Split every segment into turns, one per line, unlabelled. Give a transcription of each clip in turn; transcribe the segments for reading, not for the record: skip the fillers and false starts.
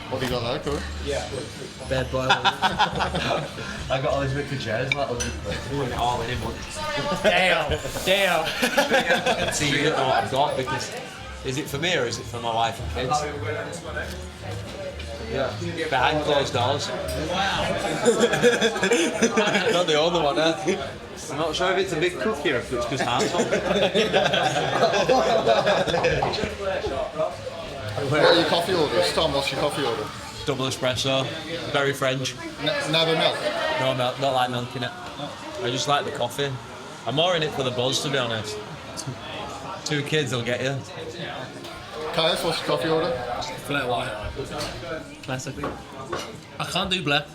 What have you got there, Corey?
Yeah.
Bed boy.
I got all these wicked chairs, like
Doing it all in one.
Damn.
See, you don't know what I've got because is it for me or is it for my wife and kids? Yeah. Behind closed doors. Wow. Not the only one, eh? I'm not sure if it's a big cookie or if it's just handsome.
What are your coffee orders? Tom, what's your coffee order?
Double espresso, very French.
Never milk?
No milk, not like milk in it. I just like the coffee. I'm more in it for the buzz, to be honest. 2 kids will get you.
Caius, what's your coffee order?
Flat white. Classic. I can't do black.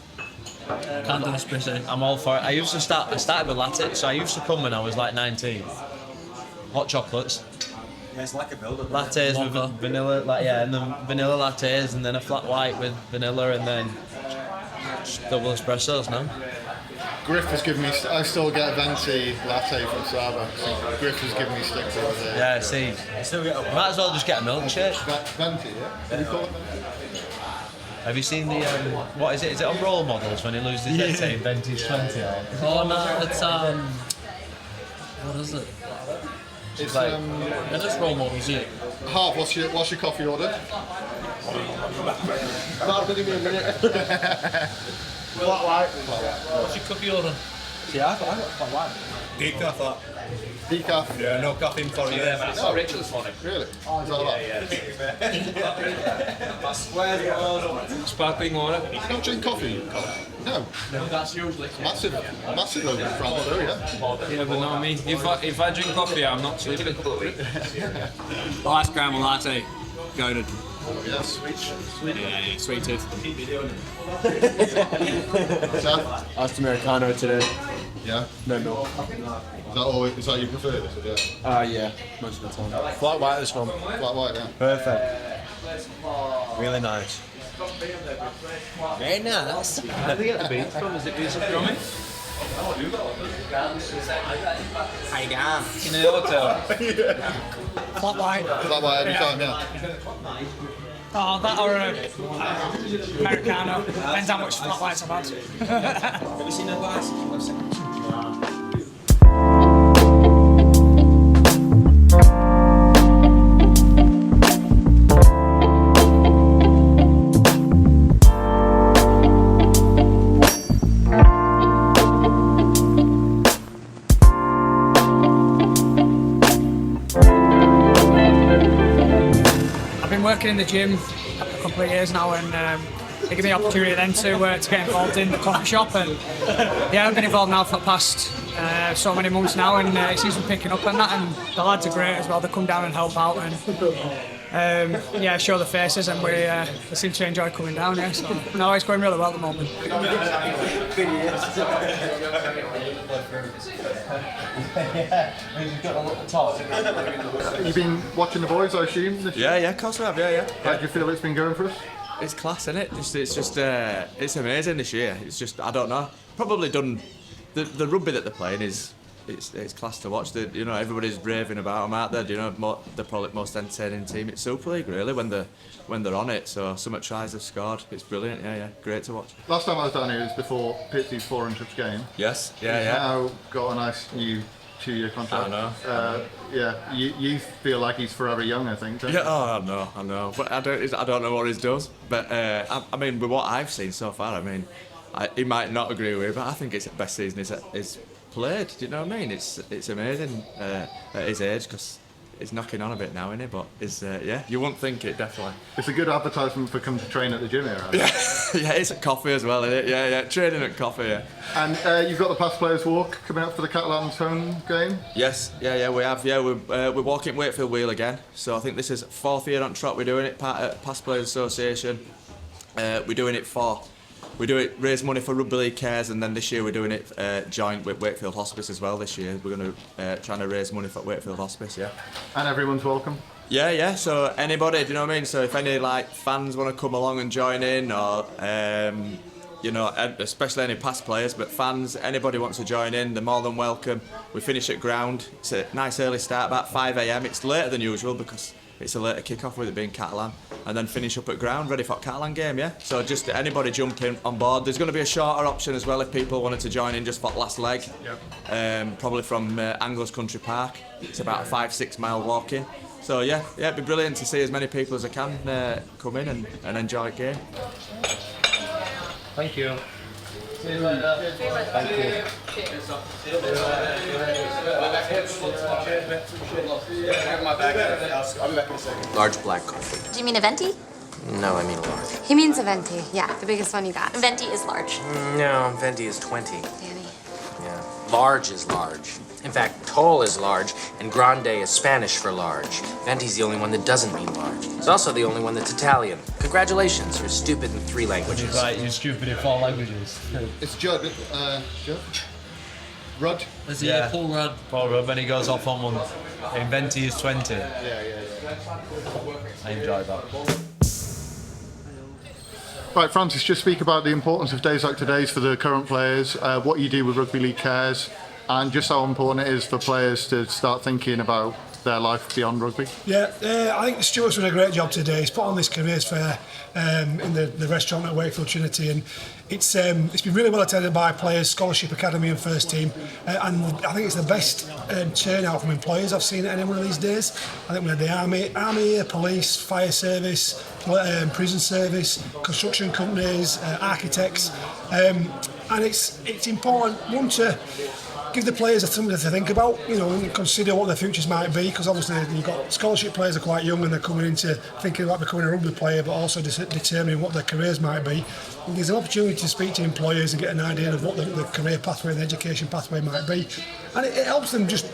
Can't do espresso.
I'm all for it. I started with latte, so I used to come when I was like 19. Hot chocolates.
Yeah, it's like a builder.
Lattes with vanilla, and then vanilla lattes, and then a flat white with vanilla, and then double espressos, no?
Griff has given me, I still get a venti latte from Starbucks. So Griff has given me sticks over there.
Yeah, see. Might as well just get a milkshake.
Venti, yeah? What do you call it venti?
Have you seen the, what is it? Is it on role models when he loses his head saying Venti's 20?
Oh no, it's what is it?
It's
It is role models, yeah.
Harv, what's your coffee order?
Give me a minute.
Flat white.
What's your cookie order?
Yeah, I got quite white.
Decaf, that.
Decaf.
Yeah, no caffeine for you.
Oh, Rachel's funny. Really? Is that
Sparkling water.
You don't drink coffee? No.
That's usually...
Massive over in France too, yeah?
Yeah, but not me. If I drink coffee, I'm not sleeping. Ice caramel latte. Goaded.
Yeah, sweet.
Yeah, sweet tooth.
Seth?
Iced Americano today.
Yeah?
No milk.
Is that you prefer this? Yeah.
Yeah, most of the time. Flat white this one.
Flat white, yeah.
Perfect. Really nice.
Very nice. Where do they get the beans from? Is it from me?
How you going?
In the hotel.
Flat white.
Flat white every time, yeah.
Oh, that or Americano. Depends how much flat whites I've had.
Have you seen the glass?
Working in the gym a couple of years now, and they give me the opportunity then to get involved in the coffee shop, and yeah, I've been involved now for the past so many months now, and it seems to be picking up and that, and the lads are great as well. They come down and help out and yeah, show the faces, and they seem to enjoy coming down. Yeah, so, no, it's going really well at the moment.
You've been watching the boys, I assume?
Yeah, of course we have, yeah.
How do you feel it's been going for us?
It's class, isn't it? It's amazing this year. It's just, I don't know. Probably done, the rugby that they're playing is, it's class to watch. Everybody's raving about them out there. They're probably the most entertaining team. It's Super League really when they're on it. So much tries they've scored. It's brilliant. Yeah, great to watch.
Last time I was down here was before Pittsey's 400th game.
Yes.
He's now got a nice new 2-year contract.
I know.
Yeah, you feel like he's forever young, I think. Don't
Yeah.
you?
Oh, I know. But I don't know what he does. But I mean, with what I've seen so far, I mean, he might not agree with me, but I think it's the best season he's played. Do you know what I mean? It's amazing at his age, because he's knocking on a bit now, isn't he? But you wouldn't think it, definitely.
It's a good advertisement for come to train at the gym here, right?
Yeah, it's at coffee as well, isn't it? Yeah, training at coffee, yeah.
And you've got the Past Players Walk coming up for the Catalans home game?
Yes, yeah, we have. Yeah, we're walking Wakefield Wheel again. So I think this is 4th year on trot. We're doing it part of Past Players Association. We're doing it raise money for Rugby League Cares, and then this year we're doing it joint with Wakefield Hospice as well. This year we're going to trying to raise money for Wakefield Hospice, yeah.
And everyone's welcome?
Yeah, so anybody, do you know what I mean? So if any fans want to come along and join in, or you know, especially any past players, but fans, anybody wants to join in, they're more than welcome. We finish at ground. It's a nice early start, about 5 a.m. It's later than usual because it's a later kick-off with it being Catalan, and then finish up at ground, ready for Catalan game, yeah? So just anybody jump in on board. There's going to be a shorter option as well if people wanted to join in just for last leg. Yep. Probably from Anglos Country Park. It's about a 5-6 mile walk in. So yeah, it'd be brilliant to see as many people as I can come in and enjoy the game.
Thank you. See you later. Thank you.
Large black coffee.
Do you mean a venti?
No, I mean large.
He means a venti. Yeah, the biggest one you got. Venti is large.
No, venti is 20.
Danny.
Yeah. Large is large. In fact, tall is large, and grande is Spanish for large. Venti's the only one that doesn't mean large. It's also the only one that's Italian. Congratulations, you're stupid in 3 languages.
Right, you're stupid in 4 languages.
It's Judd. Judd? Rudd?
Is he Paul Rudd? Paul Rudd, when he goes off on one. In Venti is 20.
Yeah.
I enjoyed that.
Right, Francis, just speak about the importance of days like today's for the current players, what you do with Rugby League Cares, and just how important it is for players to start thinking about their life beyond rugby.
Yeah, I think Stuart's done a great job today. He's put on this careers fair in the restaurant at Wakefield Trinity, and it's been really well attended by players, scholarship academy and first team, and I think it's the best turnout from employers I've seen at any one of these days. I think we had the army, police, fire service, prison service, construction companies, architects, and it's important, one, to give the players something to think about, you know, and consider what their futures might be, because obviously you've got scholarship players are quite young and they're coming into thinking about becoming a rugby player, but also determining what their careers might be. And there's an opportunity to speak to employers and get an idea of what the career pathway, the education pathway might be, and it helps them just.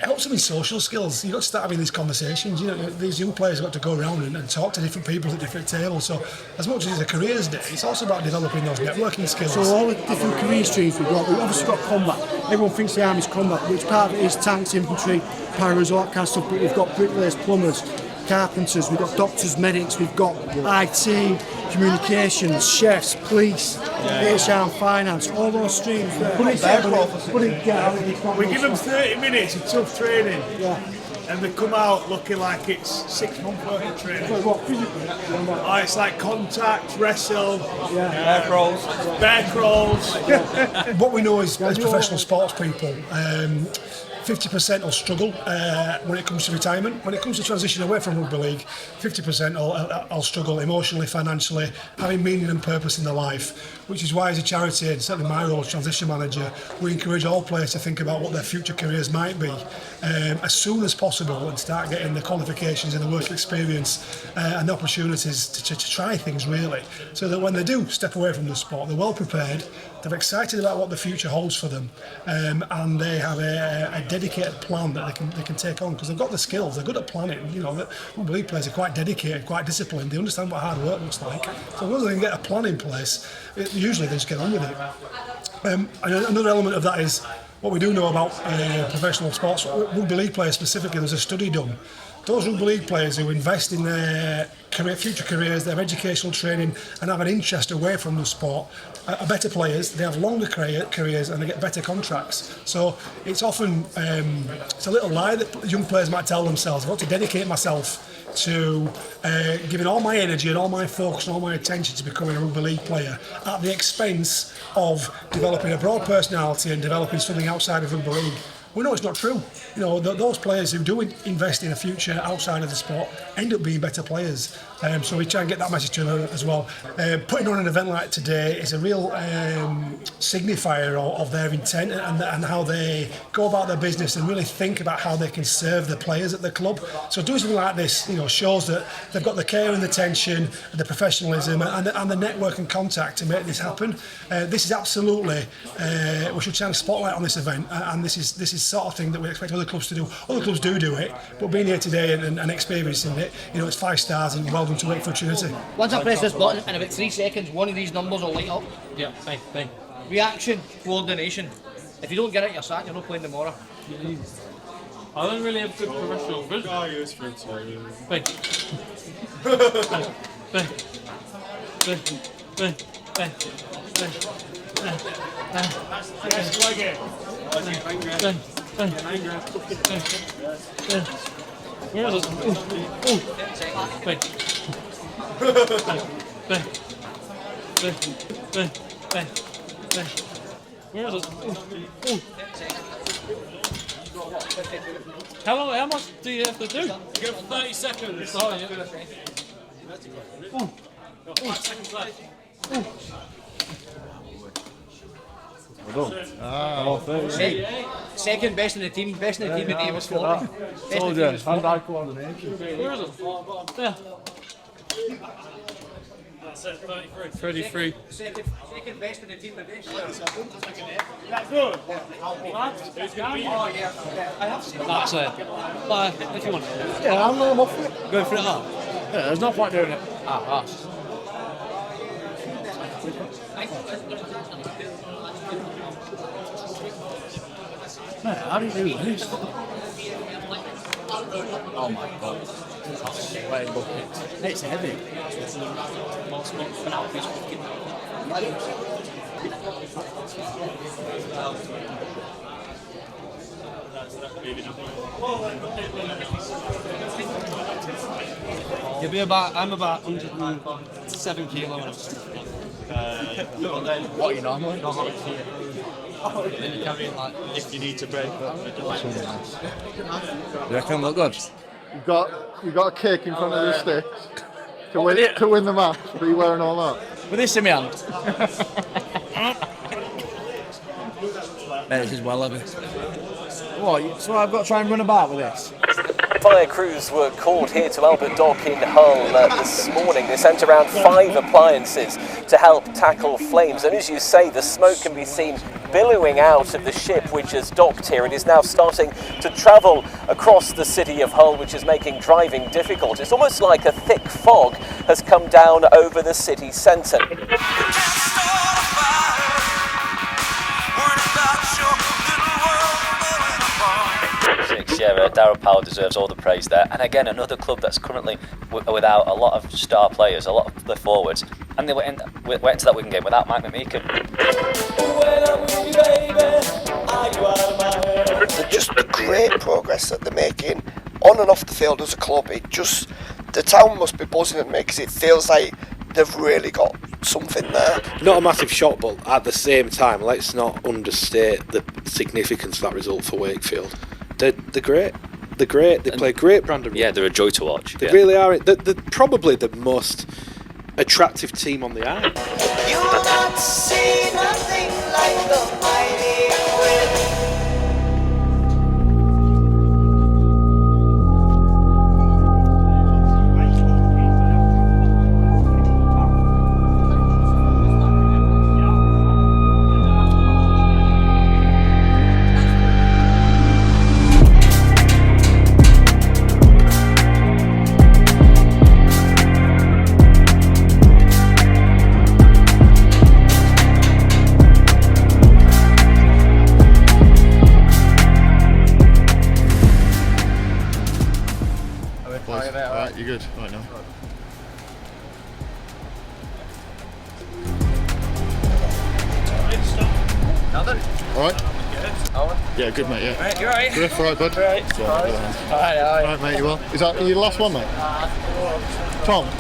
It helps them in social skills. You've got to start having these conversations. You know, these young players have got to go around and talk to different people at different tables. So, as much as it's a careers day, it's also about developing those networking skills.
So, all the different career streams we've obviously got combat. Everyone thinks the army's combat, which part of it is tanks, infantry, paras, all that kind of stuff. But we've got bricklayers, plumbers, carpenters, we've got doctors, medics, we've got IT, communications, chefs, police, HR and finance, all those streams there.
We give them 30 minutes of tough training, and they come out looking like it's 6 months worth of training.
What, physically?
Oh, it's like contact, wrestle, bear crawls.
What we know is, as professional sports people, 50% will struggle when it comes to retirement. When it comes to transition away from rugby league, 50% will struggle emotionally, financially, having meaning and purpose in their life. Which is why, as a charity, and certainly my role as transition manager, we encourage all players to think about what their future careers might be as soon as possible, and start getting the qualifications and the work experience and the opportunities to try things, really, so that when they do step away from the sport, they're well prepared, they're excited about what the future holds for them, and they have a dedicated plan that they can take on, because they've got the skills, they're good at planning. You know, rugby league players are quite dedicated, quite disciplined, they understand what hard work looks like. So once they can get a plan in place, usually they just get on with it. And another element of that is what we do know about professional sports, rugby league players specifically. There's a study done. Those rugby league players who invest in their future careers, their educational training, and have an interest away from the sport are better players, they have longer careers, and they get better contracts. So it's often, it's a little lie that young players might tell themselves: I want to dedicate myself to giving all my energy and all my focus and all my attention to becoming a rugby league player, at the expense of developing a broad personality and developing something outside of rugby league. We know it's not true. You know, those players who do invest in a future outside of the sport end up being better players. So we try and get that message to them as well. Putting on an event like today is a real signifier of their intent and how they go about their business, and really think about how they can serve the players at the club. So doing something like this, you know, shows that they've got the care and the attention, the professionalism, and the network and contact to make this happen. This is absolutely, we should shine a spotlight on this event, and this is sort of thing that we expect other clubs to do. Other clubs do it, but being here today and experiencing it, you know, it's 5 stars, and well done to Wakefield Trinity.
Once I press this button, in about 3 seconds, one of these numbers will light up.
Yeah, fine.
Reaction, coordination. If you don't get it, you're sacked, you're not playing tomorrow.
I don't really have good professional vision.
Oh, you're free to.
Fine. How much do you have to do? You get 30 seconds. Oh, yeah. 5 seconds left.
Second best in the team. Best in the team. The team was 40.
Told you, hand-eye coordination.
Where is it? There. That's it, 33.
Second best in the team. The best.
That's good.
Who's going to beat you?
Oh yeah. I have seen.
That's it. But if you want.
Yeah, I'm off it.
Go for it up.
Yeah, there's no point doing it. Man, how do you do this? Oh my god. That's sweating bucket. It's heavy.
I'm about 107 kilo.
What are you normally?
Then you carry it like if you need to break up.
You reckon look good?
You've got a cake in front of the sticks to win the match. But you're wearing all that.
With this in my hand. Mate, this is well heavy. What? So I've got to try and run about with this?
Fire crews were called here to Albert Dock in Hull this morning. They sent around 5 appliances to help tackle flames. And as you say, the smoke can be seen billowing out of the ship which has docked here. It is now starting to travel across the city of Hull, which is making driving difficult. It's almost like a thick fog has come down over the city centre.
Yeah, Darryl Powell deserves all the praise there. And again, another club that's currently without a lot of star players, a lot of the forwards, and they went into that Wigan game without Mike McMeekan.
Just the great progress that they're making on and off the field as a club. The town must be buzzing at me because it feels like they've really got something there.
Not a massive shock, but at the same time, let's not understate the significance of that result for Wakefield. They're great. They're great. They play great brand of rugby.
Yeah, they're a joy to watch.
They really are. They're probably the most attractive team on the island.
You'll not see nothing like the mighty wind.
Alright, you're good. Right now. Alright? Yeah, good mate, yeah.
Right, you alright?
Good, alright bud?
Right.
Alright mate, you well? Is that your last one mate? Tom?
I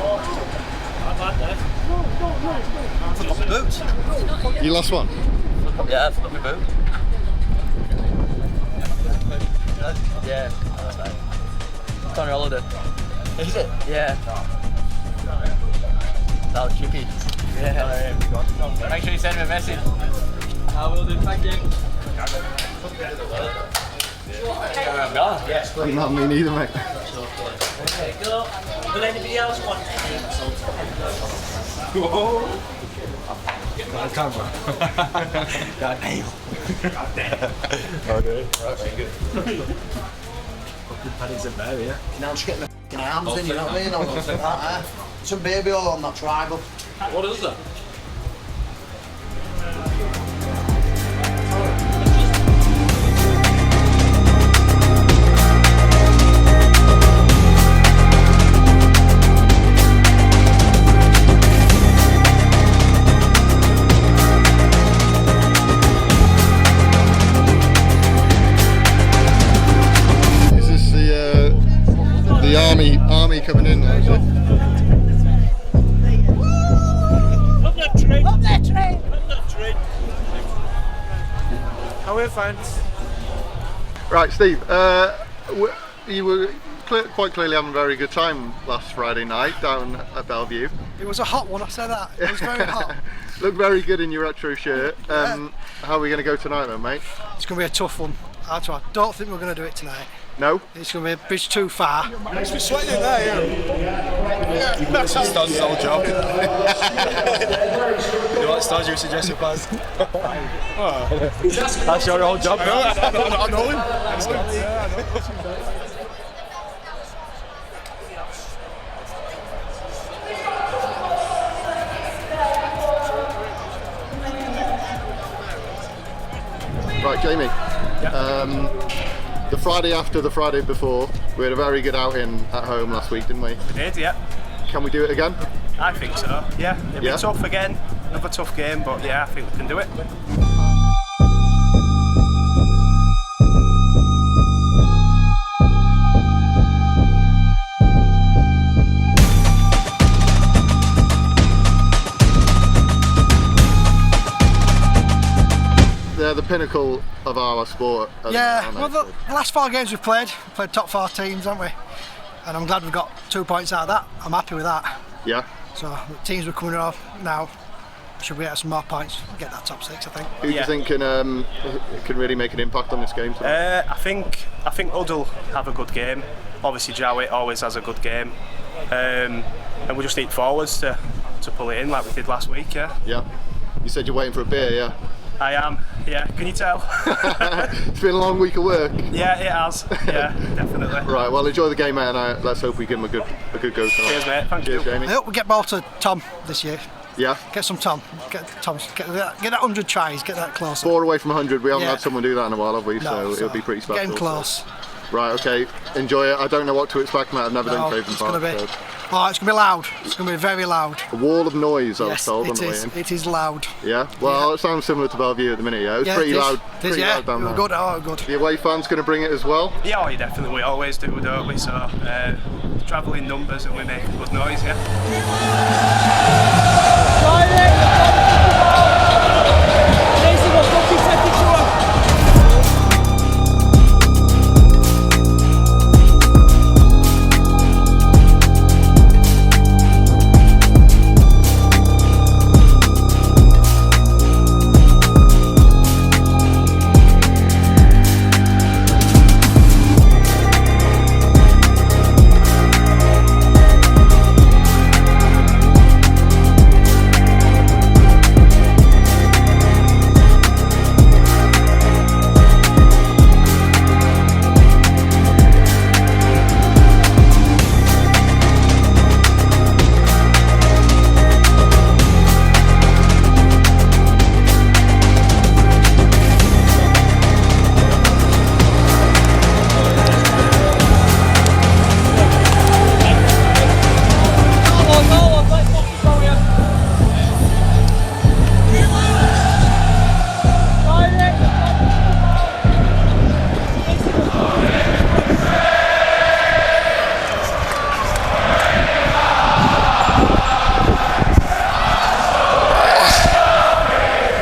forgot my boots.
Your last one?
Yeah, I forgot my boot. Yeah. It's on holiday. Is it? Yeah. That was tricky. Yeah. Make sure you send me a message. I will do, thank you.
Not me neither mate.
Will anybody else want to?
On camera. God damn.
Okay. Right, very good.
Fucking pennies in there, yeah.
Now just get my f***ing arms in, you know what I mean? Or something like that. Some baby oil on that tribal.
What is that?
we're fine.
Right, Steve, you were quite clearly having a very good time last Friday night down at Bellevue.
It was a hot one, I say that. It was very hot.
Looked very good in your retro shirt. How are we going to go tonight then, mate?
It's going to be a tough one. I don't think we're going to do it tonight.
No?
It's going to be a bridge too far.
Makes me sweating in there, yeah. That's Stod's old job. You know what Stod's you suggested, Baz? That's your old job. I know him.
Right, Jamie. The Friday after the Friday before, we had a very good outing at home last week, didn't we?
We did, yeah.
Can we do it again?
I think so, yeah. It'll be tough again, another tough game, but yeah, I think we can do it.
They're the pinnacle of our sport.
Yeah, well, the last 4 games we've played top 4 teams, haven't we? And I'm glad we've got 2 points out of that. I'm happy with that.
Yeah.
So the teams we're coming off now, should we get some more points, get that top 6, I think.
Who do you think can really make an impact on this game tonight?
I think Uddle have a good game. Obviously Jowett always has a good game. And we just need forwards to pull it in like we did last week, yeah.
Yeah. You said you're waiting for a beer, yeah?
I am, yeah. Can you tell?
It's been a long week of work.
Yeah, it has. Yeah, definitely.
Right, well, enjoy the game, mate, and let's hope we give him a good go tonight.
Cheers, mate. Thank
you.
you.
Jamie.
I hope we get more to Tom this year.
Yeah.
Get some Tom. Get that 100 tries. Get that closer.
4 away from 100. We haven't had someone do that in a while, have we?
No,
so it'll be pretty special.
Getting close.
Right, okay. Enjoy it. I don't know what to expect, mate. I've never done Craven Park.
It's going to be loud. It's going to be very loud.
A wall of noise, I was told on the way in.
It is loud.
Yeah? Well, it sounds similar to Bellevue at the minute, yeah? It was pretty loud. Pretty loud down there.
Good, good.
The away fans going to bring it as well?
Yeah, you definitely. We always do, don't we? So, travel in numbers and we make a good noise, yeah?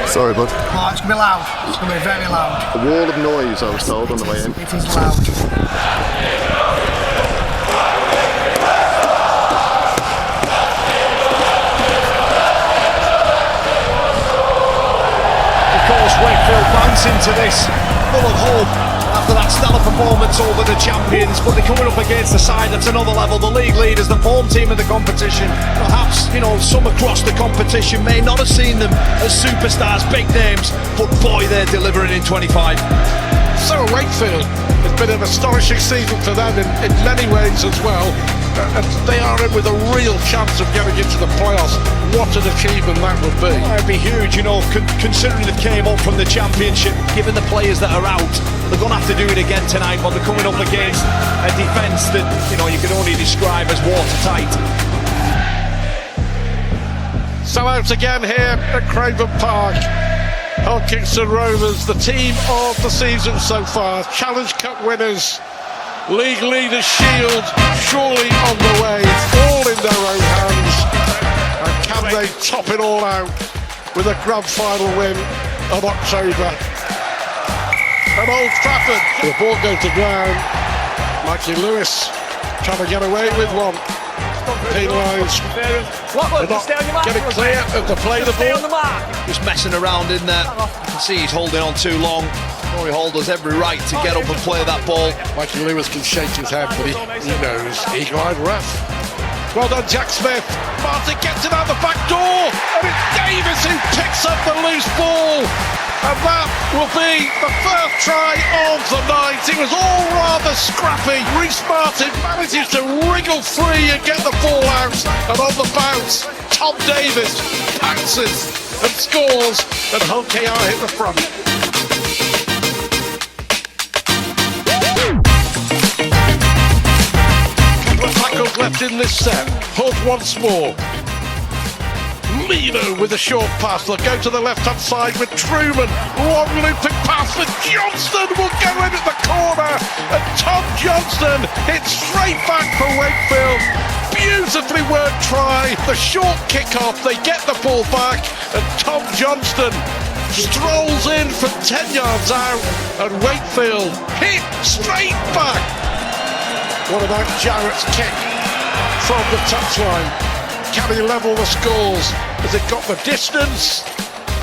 Sorry, bud.
Oh, it's going to be loud. It's going to be very loud.
A wall of noise, I was told, on the way in.
It is loud.
Of course, Wakefield bounce into this full of hope after that stellar performance over the champions, but they're coming up against a side that's another level, the league leaders, the form team of the competition. Perhaps, some across the competition may not have seen them as superstars, big names, but boy, they're delivering in 25.
So Wakefield, it's been an astonishing season for them in many ways as well. And they are in with a real chance of getting into the playoffs. What an achievement that would be.
It'd be huge, considering they came up from the championship, given the players that are out. They're going to have to do it again tonight, but they're coming up against a defence that, you can only describe as watertight.
So out again here at Craven Park. Hull Kingston Rovers, the team of the season so far. Challenge Cup winners. League Leaders Shield surely on the way. It's all in their own hands. And can they top it all out with a grand final win of October? at Old Trafford. The ball goes to ground. Mikey Lewis trying to get away with one. Penalised. They're not getting clear of the play the ball.
Just messing around in there. You can see he's holding on too long. Corey Hall does every right to get up and play that ball.
Mikey Lewis can shake his head, but he knows eagle-eyed ref. Well done, Jack Smith. Martin gets it out the back door, and it's Davis who picks up the loose ball. And that will be the first try of the night. It was all rather scrappy. Reece Martin manages to wriggle free and get the ball out. And on the bounce, Tom Davis pounces and scores, and Hull KR hit the front. Couple of tackles left in this set. Hull once more. Lino with a short pass. They'll go to the left-hand side with Truman. Long looping pass for Johnston. Will go in at the corner. And Tom Johnston hits straight back for Wakefield. Beautifully worked try. The short kick-off. They get the ball back. And Tom Johnston strolls in from 10 yards out. And Wakefield hit straight back. What about Jarrett's kick from the touchline? Can he level the scores? Has it got the distance?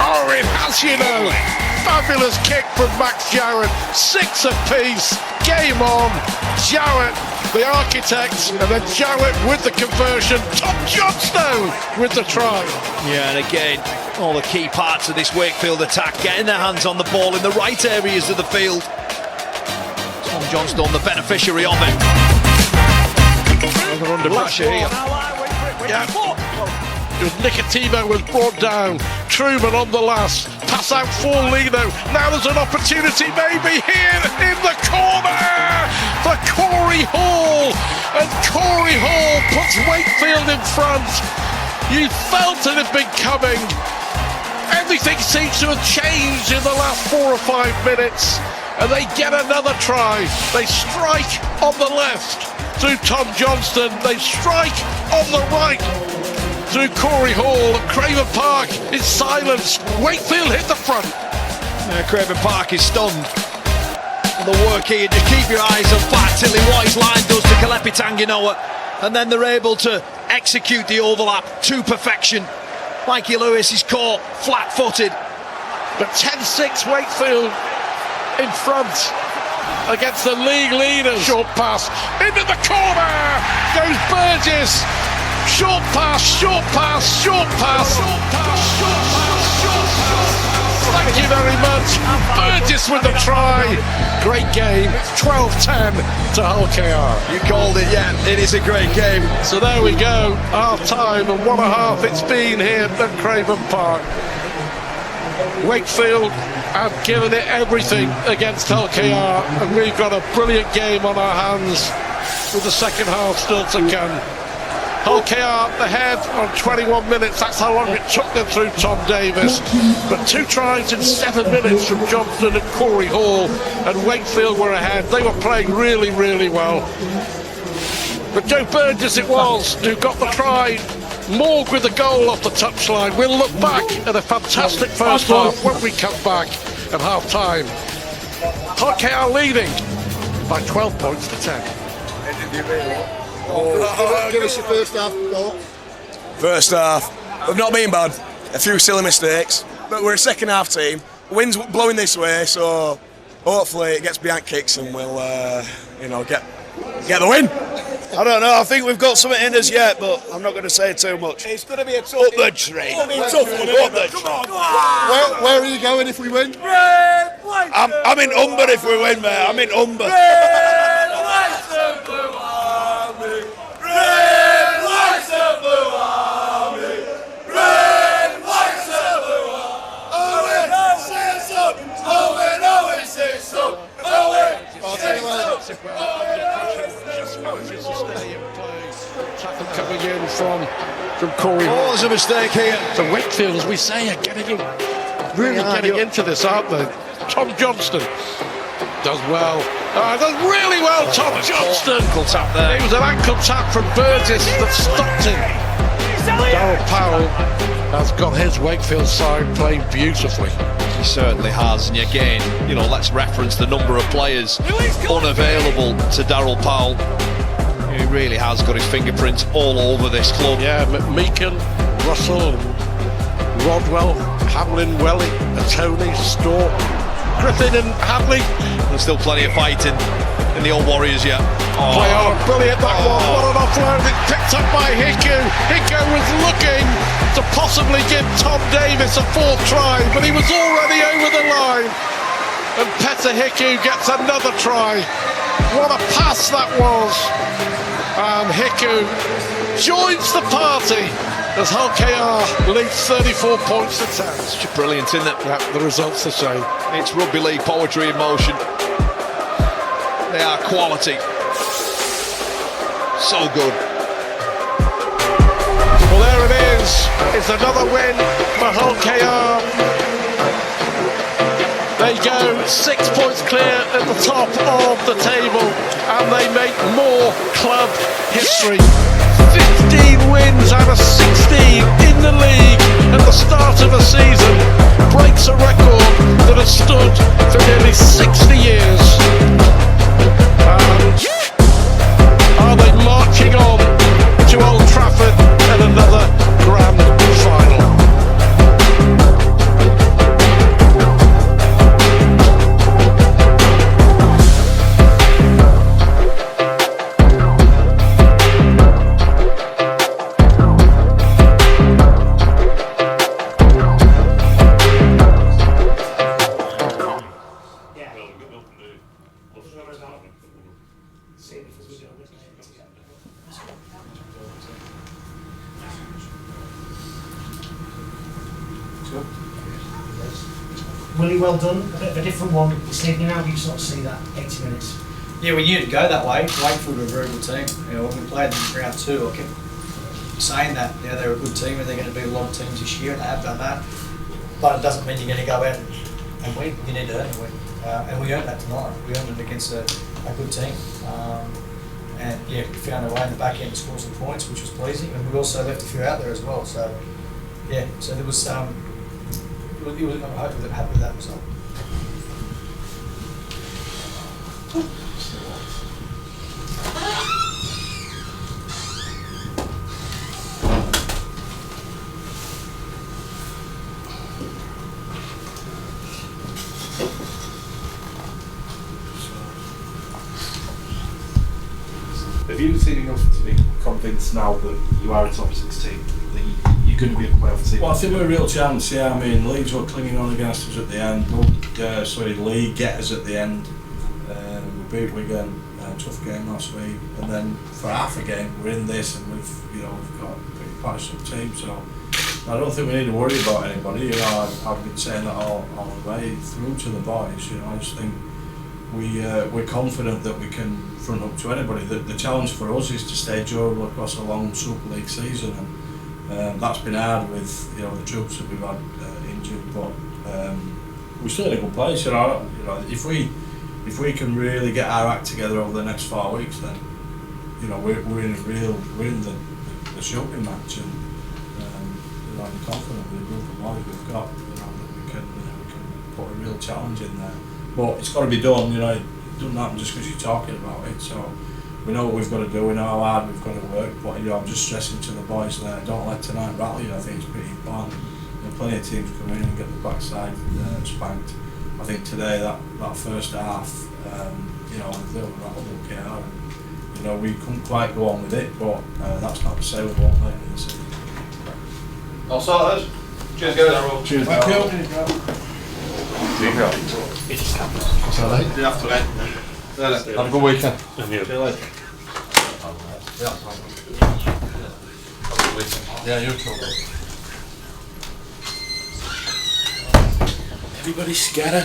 Oh, it has, you know. Fabulous kick from Max Jarrett. 6 apiece. Game on. Jarrett, the architect, and then Jarrett with the conversion. Tom Johnstone with the try.
Yeah, and again, all the key parts of this Wakefield attack, getting their hands on the ball in the right areas of the field. Tom Johnstone, the beneficiary of it.
They're under pressure here. Yeah. Nicotino was brought down. Truman on the last. Pass out for Lino. Now there's an opportunity maybe here in the corner for Corey Hall. And Corey Hall puts Wakefield in front. You felt it had been coming. Everything seems to have changed in the last 4 or 5 minutes. And they get another try. They strike on the left through Tom Johnston. They strike on the right through Corey Hall. And Craven Park is silenced. Wakefield hit the front.
Craven Park is stunned. And the work here, just keep your eyes on Fat Tilly, what his line does to Kalepi Tanginoa. And then they're able to execute the overlap to perfection. Mikey Lewis is caught flat-footed.
But 10-6 Wakefield in front against the league leaders. Short pass into the corner goes Burgess. Short pass, short pass, short pass, short pass, short pass, short pass. Thank you very much, Burgess with the try. Great game. 12-10 to Hull KR.
You called it, yeah. It is a great game.
So there we go. Half time and 1.5 it's been here at Craven Park. Wakefield have given it everything against Hull KR, and we've got a brilliant game on our hands with the second half still to come. Hull KR ahead on 21 minutes. That's how long it took them through Tom Davis. But 2 tries in 7 minutes from Johnston and Corey Hall, and Wakefield were ahead. They were playing really, really well. But Joe Burgess it was who got the try. Morg with the goal off the touchline. We'll look back at a fantastic first half when we come back at half time. Hull KR leading by 12 points to 10.
Give us your first half.
First half, we've not been bad. A few silly mistakes, but we're a second half team. Wind's blowing this way, so hopefully it gets behind kicks and we'll, get the win.
I don't know. I think we've got something in us yet, but I'm not going to say too much.
It's going to be a tough
up the train.
Up the train.
Where are you going if we win? I'm in Humber if we win, mate. I'm in Humber.
Coming in from Corey.
Oh, there's a mistake here.
So Wakefield, as we say, are getting into this, aren't they? Tom Johnston does well. Does really well, Tom Johnston.
Ankle tap there.
It was an ankle tap from Burgess that stopped him. Darryl Powell has got his Wakefield side playing beautifully.
He certainly has, and again, you know, let's reference the number of players unavailable to Daryl Powell. He really has got his fingerprints all over this club.
Yeah, Meakin, Russell, Rodwell, Hamlin, Welly, Tony, Stork, Griffin and Hadley.
There's still plenty of fighting in the old Warriors yet.
Play on, brilliant that one. What an offload. It's picked up by Hiku. Hiku was looking to possibly give Tom Davis a fourth try, but he was already over the line. And Petter Hiku gets another try. What a pass that was. And Hiku joins the party as Hull KR leads 34 points to 10.
It's just brilliant, isn't it?
Yeah, the results the same.
It's rugby league poetry in motion. They are quality. So good.
Well, there it is. It's another win for Hull KR. They go 6 points clear at the top of the table, and they make more club history. 15 wins out of 16 in the league at the start of a season breaks a record that has stood for nearly 60 years. Are they marching on to Old Trafford and another grand final?
Willie, well done. A bit of a different one this evening. How do you sort of see that 80 minutes?
Yeah, we knew to go that way. Wakefield were a very good team. You know, when we played them in round 2, I kept saying that they're a good team and they're going to beat a lot of teams this year, and they have done that. But it doesn't mean you're going to go out and win. You need to earn a win. And we earned that tonight. We earned it against a good team. And yeah, we found a way in the back end to score some points, which was pleasing. And we also left a few out there as well. So yeah, so there was I'm happy with that result.
Have you seen enough to be convinced now that you are a top 6 team, that you're going to be a playoff team?
Well, I think we're a real chance, yeah. I mean, Leeds were clinging on against us at the end. League get us at the end. We beat Wigan, tough game last week, and then for half a game we're in this, and we've got a pretty patched up team. So I don't think we need to worry about anybody. You know, I've been saying that all the way through to the boys. You know, I just think we're confident that we can front up to anybody. The challenge for us is to stay durable across a long Super League season, and that's been hard with the troops that we've had injured. But we're still in a good place. You know, if we can really get our act together over the next 4 weeks, then we're in the shooting match, and I'm confident with the group of boys we've got. That we can put a real challenge in there. But it's got to be done. It doesn't happen just because you're talking about it. So we know what we've got to do. We know how hard we've got to work. But I'm just stressing to the boys there, don't let tonight rattle you. I think it's pretty important. Plenty of teams come in and get the backside spanked. I think today that first half, they were rattled KR, and we couldn't quite go on with it. But that's not to say we won't later in the season.
All sorted. Cheers, guys.
Cheers.
Thank you.
It's alright.
Good afternoon.
Have a good weekend.
See you later.
Yeah, you too.
Everybody scatter.